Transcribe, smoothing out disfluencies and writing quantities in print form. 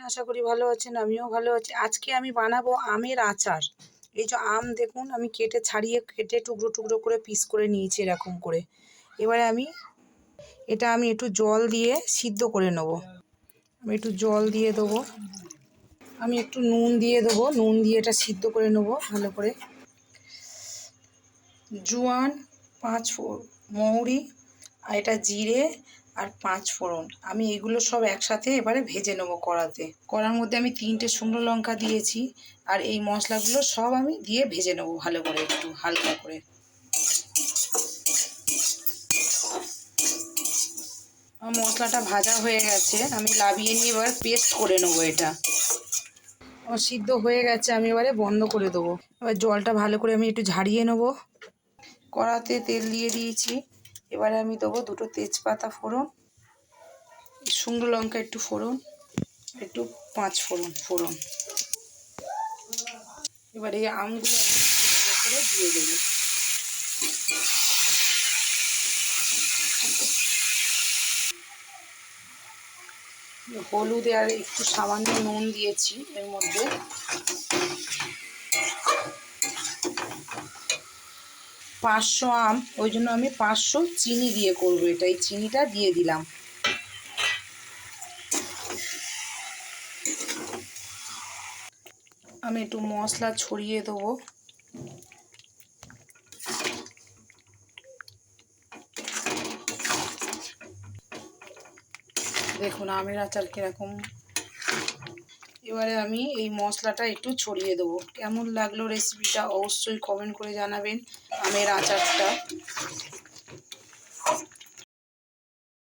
আশা করি ভালো আছেন, আমিও ভালো আছি। আজকে আমি বানাবো আমের আচার। এই যে আম দেখুন, আমি কেটে টুকরো টুকরো করে পিস করে নিয়েছি এরকম করে। এবারে আমি একটু জল দিয়ে সিদ্ধ করে নেব। আমি একটু জল দিয়ে দেবো, আমি একটু নুন দিয়ে দেবো, নুন দিয়ে এটা সিদ্ধ করে নেব ভালো করে। জোয়ান, 5 মৌরি, আর এটা জিরে আর 5 ফোড়ন, আমি এগুলো সব একসাথে এবারে ভেজে নেবো কড়াতে। কড়ার মধ্যে আমি 3টে শুকনো লঙ্কা দিয়েছি, আর এই মশলাগুলো সব আমি দিয়ে ভেজে নেবো ভালো করে, একটু হালকা করে। আমার মশলাটা ভাজা হয়ে গেছে, আমি লাবিয়ে নিয়ে এবার পেস্ট করে নেবো এটা। আমার সিদ্ধ হয়ে গেছে, আমি এবারে বন্ধ করে দেবো। এবার জলটা ভালো করে আমি একটু ঝারিয়ে নেবো। কড়াতে তেল দিয়ে দিয়েছি, এবারে আমি দেবো 2টো তেজপাতা ফোড়ন, শুকনো লঙ্কা একটু ফোড়ন, একটু 5 ফোড়ন। এবার এই আমগুলো আমি করে দিয়ে দেবো। হলুদ আর একটু সামান্য নুন দিয়েছি এর মধ্যে। 500 আম, ওই জন্য আমি 500 চিনি দিয়ে করবো এটা, এই চিনিটা দিয়ে দিলাম। আমি একটু মশলা ছড়িয়ে দেবো। দেখুন আমের আচার কীরকম। এবারে আমি এই মশলাটা একটু ছড়িয়ে দেবো। কেমন লাগলো রেসিপিটা অবশ্যই কমেন্ট করে জানাবেন। আমের আচারটা